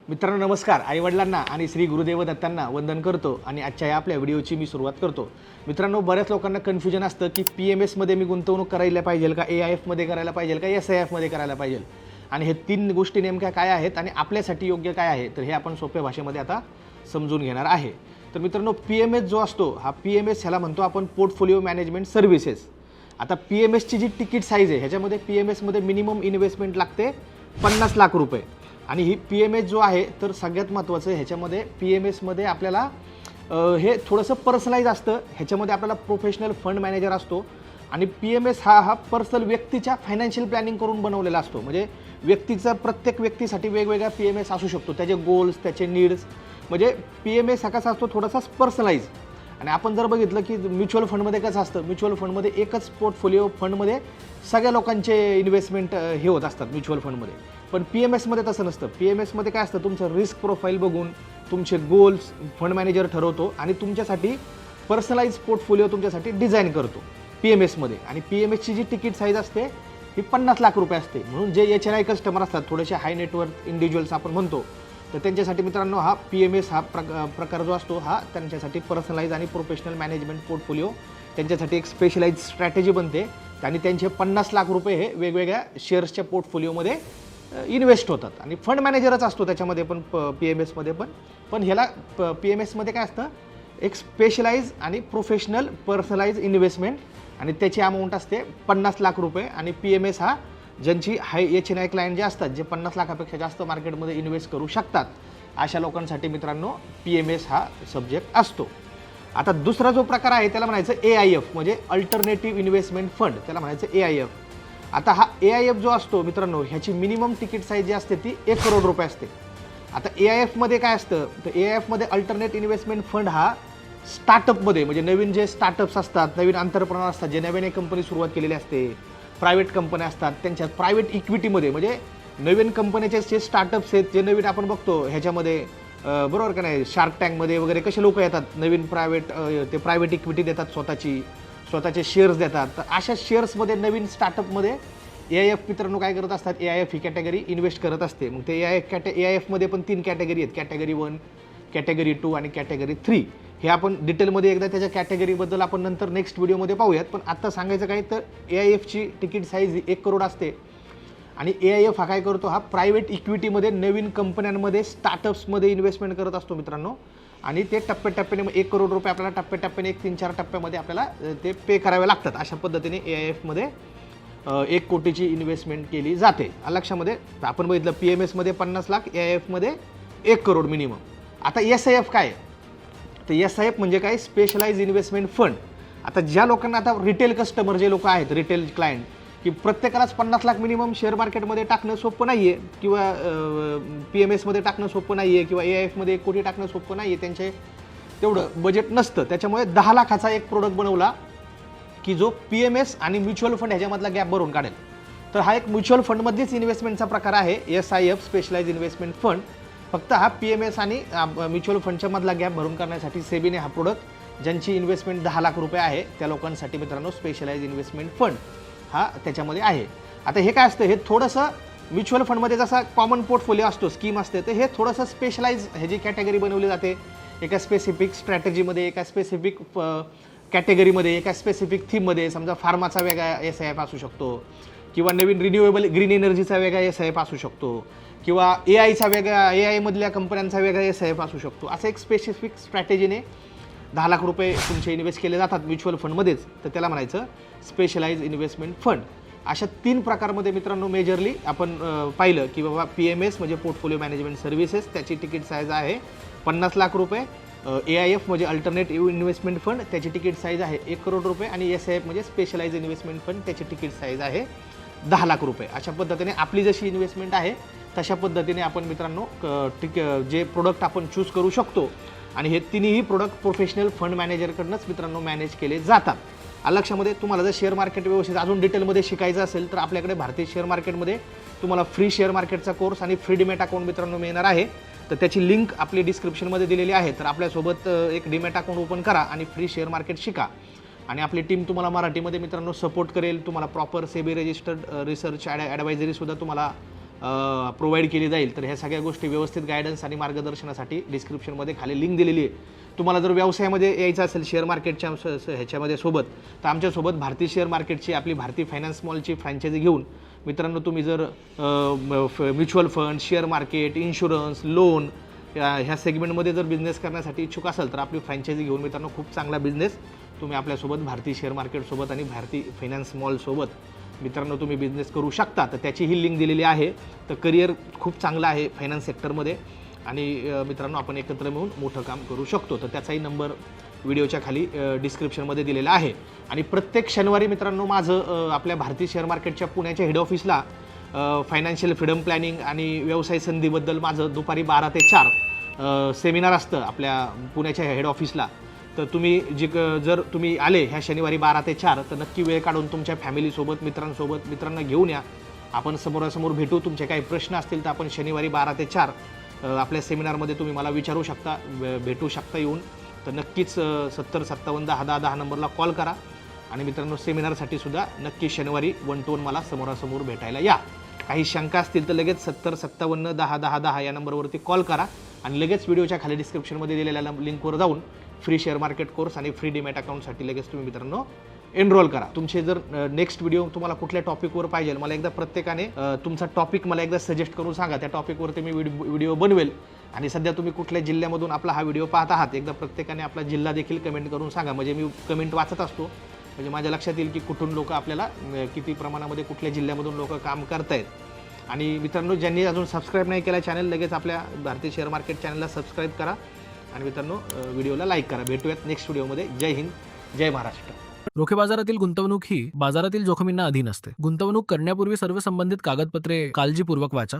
मित्रांनो नमस्कार. आईवडिलांना आणि श्री गुरुदेव दत्तांना वंदन करतो आणि आजच्या या आपल्या व्हिडिओची मी सुरुवात करतो. मित्रांनो बऱ्याच लोकांना कन्फ्युजन असतं की PMS मध्ये मी गुंतवणूक करायला पाहिजे का, AIF मध्ये करायला पाहिजे का, SIF मध्ये करायला पाहिजे, आणि हे तीन गोष्टी नेमक्या काय आहेत आणि आपल्यासाठी योग्य काय आहे, तर हे आपण सोप्या भाषेमध्ये आता समजून घेणार आहे. तर मित्रांनो PMS जो असतो हा PMS ह्याला म्हणतो आपण पोर्टफोलिओ मॅनेजमेंट सर्व्हिसेस. आता PMSची जी तिकीट साईज आहे ह्याच्यामध्ये PMS मध्ये मिनिमम इन्व्हेस्टमेंट लागते 50 लाख रुपये. आणि ही PMS जो आहे तर सगळ्यात महत्त्वाचं ह्याच्यामध्ये PMS मध्ये आपल्याला हे थोडंसं पर्सनलाइज असतं. ह्याच्यामध्ये आपल्याला प्रोफेशनल फंड मॅनेजर असतो आणि PMS हा पर्सनल व्यक्तीच्या फायनान्शियल प्लॅनिंग करून बनवलेला असतो. म्हणजे व्यक्तीचा प्रत्येक व्यक्तीसाठी वेगवेगळा PMS असू शकतो, त्याचे गोल्स, त्याचे नीड्स. म्हणजे PMS हा कसा असतो थोडासा पर्सनलाइज. आणि आपण जर बघितलं की म्युच्युअल फंडमध्ये कसं असतं, म्युच्युअल फंडमध्ये एकच पोर्टफोलिओ फंडमध्ये सगळ्या लोकांचे इन्व्हेस्टमेंट हे होत असतात म्युच्युअल फंडमध्ये. पण PMS मध्ये तसं नसतं. PMS मध्ये काय असतं, तुमचं रिस्क प्रोफाईल बघून तुमचे गोल्स फंड मॅनेजर ठरवतो आणि तुमच्यासाठी पर्सनलाइज पोर्टफोलिओ तुमच्यासाठी डिझाईन करतो PMS मध्ये. आणि PMSची जी तिकीट साईज असते ही 50 लाख रुपये असते. म्हणून जे HNI कस्टमर असतात, थोडेसे हाय नेटवर्थ इंडिव्हिज्युअल्स आपण म्हणतो, तर त्यांच्यासाठी मित्रांनो हा PMS हा प्रकार जो असतो हा त्यांच्यासाठी पर्सनलाइज आणि प्रोफेशनल मॅनेजमेंट पोर्टफोलिओ त्यांच्यासाठी एक स्पेशलाइज स्ट्रॅटेजी बनते. आणि त्यांचे 50 लाख रुपये हे वेगवेगळ्या शेअर्सच्या पोर्टफोलिओमध्ये इन्व्हेस्ट होतात. आणि फंड मॅनेजरच असतो त्याच्यामध्ये पण PMS मध्ये पण ह्याला PMS मध्ये काय असतं, एक स्पेशलाइज आणि प्रोफेशनल पर्सनलाइज इन्व्हेस्टमेंट, आणि त्याची अमाऊंट असते 50 लाख रुपये. आणि PMS हा ज्यांची हाय HNI क्लायंट जे असतात, जे 50 लाखापेक्षा जास्त मार्केटमध्ये इन्व्हेस्ट करू शकतात, अशा लोकांसाठी मित्रांनो PMS हा सब्जेक्ट असतो. आता दुसरा जो प्रकार आहे त्याला म्हणायचं AIF, म्हणजे अल्टरनेटिव्ह इन्व्हेस्टमेंट फंड, त्याला म्हणायचं AIF. आता हा AIF जो असतो मित्रांनो ह्याची मिनिमम तिकीट साईज जी असते ती 1 करोड रुपये असते. आता AIF मध्ये काय असतं, तर AIF मध्ये अल्टरनेट इन्व्हेस्टमेंट फंड हा स्टार्टअपमध्ये, म्हणजे नवीन जे स्टार्टअप्स असतात, नवीन एंटरप्रेन्योर असतात, जे नवीन एक कंपनी सुरुवात केलेली असते, प्रायव्हेट कंपन्या असतात, त्यांच्यात प्रायव्हेट इक्विटीमध्ये, म्हणजे नवीन कंपन्याचे जे स्टार्टअप्स आहेत जे नवीन आपण बघतो ह्याच्यामध्ये, बरोबर का नाही, शार्क टँकमध्ये वगैरे कसे लोक येतात नवीन ते प्रायव्हेट इक्विटी देतात, स्वतःचे शेअर्स देतात. तर अशा शेअर्समध्ये नवीन स्टार्टअपमध्ये AIF मित्रांनो काय करत असतात, AIF ही कॅटेगरी इन्व्हेस्ट करत असते. मग ते AIF मध्ये पण 3 कॅटेगरी आहेत, कॅटेगरी 1, कॅटेगरी 2 आणि कॅटेगरी 3. हे आपण डिटेलमध्ये एकदा त्याच्या कॅटेगरीबद्दल आपण नंतर नेक्स्ट व्हिडिओमध्ये पाहूयात. पण आत्ता सांगायचं काय, तर AIFची तिकीट साईज 1 करोड असते. आणि AIF हा काय करतो, हा प्रायव्हेट इक्विटीमध्ये नवीन कंपन्यांमध्ये स्टार्टअप्समध्ये इन्व्हेस्टमेंट करत असतो मित्रांनो. आणि ते टप्प्याटप्प्याने 1 करोड रुपये आपल्याला टप्प्याटप्प्याने 3-4 टप्प्यामध्ये आपल्याला ते पे करावे लागतात. अशा पद्धतीने AIF मध्ये 1 कोटीची इन्व्हेस्टमेंट केली जाते. लक्षामध्ये आपण बघितलं PMS मध्ये 50 लाख, AIF मध्ये 1 करोड मिनिमम. आता SIF काय, तर SIF म्हणजे काय, स्पेशलाइज इन्व्हेस्टमेंट फंड. आता ज्या लोकांना, आता रिटेल कस्टमर जे लोक आहेत, रिटेल क्लायंट, की प्रत्येकालाच 50 लाख मिनिमम शेअर मार्केटमध्ये टाकणं सोपं नाही आहे, किंवा PMS मध्ये टाकणं सोपं नाही आहे, किंवा AIF मध्ये 1 कोटी टाकणं सोपं नाही आहे, त्यांचे तेवढं बजेट नसतं. त्याच्यामुळे 10 लाखाचा एक प्रोडक्ट बनवला की जो PMS आणि म्युच्युअल फंड ह्याच्यामधला गॅप भरून काढेल. तर हा एक म्युच्युअल फंडमध्येच इन्व्हेस्टमेंटचा प्रकार आहे SIF, स्पेशलाइज इन्व्हेस्टमेंट फंड. फक्त हा PMS आणि म्युच्युअल फंडच्या मधला गॅप भरून काढण्यासाठी सेबीने हा प्रोडक्ट, ज्यांची इन्व्हेस्टमेंट 10 लाख रुपये आहे त्या लोकांसाठी मित्रांनो स्पेशलाइज इन्व्हेस्टमेंट फंड हा त्याच्यामध्ये आहे. आता हे काय असतं, हे थोडंसं म्युच्युअल फंडमध्ये जसा कॉमन पोर्टफोलिओ असतो, स्कीम असते, तर हे थोडंसं स्पेशलाइज ह्याची कॅटेगरी बनवली जाते. एका स्पेसिफिक स्ट्रॅटेजीमध्ये, एका स्पेसिफिक कॅटेगरीमध्ये, एका स्पेसिफिक थीममध्ये. समजा फार्माचा वेगळा SIF असू शकतो, किंवा नवीन रिन्युएबल ग्रीन एनर्जीचा वेगळा SIF असू शकतो, किंवा AIचा वेगळा, AI मधल्या कंपन्यांचा वेगळा SIF असू शकतो. असं एक स्पेसिफिक स्ट्रॅटेजीने 10 लाख रुपये तुमचे इन्व्हेस्ट केले जातात म्युच्युअल फंडमध्येच, तर त्याला म्हणायचं स्पेशलाइज इन्व्हेस्टमेंट फंड. अशा 3 प्रकारमध्ये मित्रांनो मेजरली आपण पाहिलं की बाबा PMS म्हणजे पोर्टफोलिओ मॅनेजमेंट सर्व्हिसेस, त्याची तिकीट साईज आहे 50 लाख रुपये. AIF म्हणजे अल्टरनेटिव्ह इन्व्हेस्टमेंट फंड, त्याची तिकीट साईज आहे 1 करोड रुपये. आणि SIF म्हणजे स्पेशलाइज इन्व्हेस्टमेंट फंड, त्याची तिकीट साईज आहे 10 लाख रुपये. अशा पद्धतीने आपली जशी इन्व्हेस्टमेंट आहे तशा पद्धतीने आपण मित्रांनो जे प्रोडक्ट आपण चूज करू शकतो. आणि हे तिन्ही प्रोडक्ट प्रोफेशनल फंड मॅनेजरकडूनच मित्रांनो मॅनेज केले जातात. लक्षामध्ये तुम्हाला जर शेअर मार्केट व्यवस्थित अजून डिटेलमध्ये शिकायचं असेल तर आपल्याकडे भारतीय शेअर मार्केटमध्ये तुम्हाला फ्री शेअर मार्केटचा कोर्स आणि फ्री डीमॅट अकाउंट मित्रांनो मिळणार आहे. तर त्याची लिंक आपली डिस्क्रिप्शनमध्ये दिलेली आहे. तर आपल्यासोबत एक डीमॅट अकाउंट ओपन करा आणि फ्री शेअर मार्केट शिका. आणि आपली टीम तुम्हाला मराठीमध्ये मित्रांनो सपोर्ट करेल. तुम्हाला प्रॉपर सेबी रजिस्टर्ड रिसर्च ॲडवायझरीसुद्धा तुम्हाला प्रोव्हाइड केली जाईल. तर ह्या सगळ्या गोष्टी व्यवस्थित गायडन्स आणि मार्गदर्शनासाठी डिस्क्रिप्शनमध्ये खाली लिंक दिलेली आहे. तुम्हाला जर व्यवसायामध्ये यायचं असेल शेअर मार्केटच्या ह्याच्यामध्ये सोबत, तर आमच्यासोबत भारतीय शेअर मार्केटची आपली भारती फायनान्स मॉलची फ्रँचायझी घेऊन मित्रांनो तुम्ही जर mutual fund, share market, insurance, loan ह्या सेगमेंटमध्ये जर बिझनेस करण्यासाठी इच्छुक असाल तर आपली फ्रँचायझी घेऊन मित्रांनो खूप चांगला बिझनेस तुम्ही आपल्यासोबत भारतीय शेअर मार्केटसोबत आणि भारती फायनान्स मॉलसोबत मित्रांनो तुम्ही बिझनेस करू शकता. तर त्याची ही लिंक दिलेली आहे. तर करिअर खूप चांगलं आहे फायनान्स सेक्टरमध्ये आणि मित्रांनो आपण एकत्र मिळून मोठं काम करू शकतो. तर त्याचाही नंबर व्हिडिओच्या खाली डिस्क्रिप्शनमध्ये दिलेला आहे. आणि प्रत्येक शनिवारी मित्रांनो माझं आपल्या भारतीय शेअर मार्केटच्या पुण्याच्या हेड ऑफिसला फायनान्शियल फ्रीडम प्लॅनिंग आणि व्यवसाय संधीबद्दल माझं दुपारी 12 ते 4 सेमिनार असतं आपल्या पुण्याच्या हेड ऑफिसला. तर तुम्ही जर तुम्ही आले ह्या शनिवारी 12 ते 4 तर नक्की वेळ काढून तुमच्या फॅमिलीसोबत मित्रांना घेऊन या. आपण समोरासमोर भेटू. तुमचे काही प्रश्न असतील तर आपण शनिवारी 12 ते 4 आपल्या सेमिनारमध्ये तुम्ही मला विचारू शकता, भेटू शकता येऊन. तर नक्कीच 70 57 10 10 10 नंबरला कॉल करा. आणि मित्रांनो सेमिनारसाठी सुद्धा नक्की शनिवारी 1 to 1 मला समोरासमोर भेटायला या. काही शंका असतील तर लगेच 70 57 10 10 10 या नंबरवरती कॉल करा आणि लगेच व्हिडिओच्या खाली डिस्क्रिप्शनमध्ये दिलेल्या लिंकवर जाऊन फ्री शेअर मार्केट कोर्स आणि फ्री डीमॅट अकाउंटसाठी लगेच तुम्ही मित्रांनो एनरोल करा. तुमचे जर नेक्स्ट व्हिडिओ तुम्हाला कुठल्या टॉपिकवर पाहिजे मला एकदा प्रत्येकाने तुमचा टॉपिक मला एकदा सजेस्ट करून सांगा. त्या टॉपिकवरती मी व्हिडिओ बनवेल. आणि सध्या तुम्ही कुठल्या जिल्ह्यामधून आपला हा व्हिडिओ पाहत आहात एकदा प्रत्येकाने आपला जिल्हा देखील कमेंट करून सांगा. म्हणजे मी कमेंट वाचत असतो, म्हणजे माझ्या लक्षात येईल की कुठून लोक आपल्याला किती प्रमाणामध्ये कुठल्या जिल्ह्यामधून लोक काम करतायत. आणि मित्रांनो ज्यांनी अजून सबस्क्राईब नाही केला चॅनल लगेच आपल्या भारतीय शेअर मार्केट चॅनलला सबस्क्राईब करा आणि मित्रांनो व्हिडिओला लाईक करा. भेटूयात नेक्स्ट व्हिडिओमध्ये. जय हिंद, जय महाराष्ट्र. रोखे बाजारातील गुंतवणूक ही बाजारातील जोखमींना अधीन असते. गुंतवणूक करण्यापूर्वी सर्व संबंधित कागदपत्रे काळजीपूर्वक वाचा.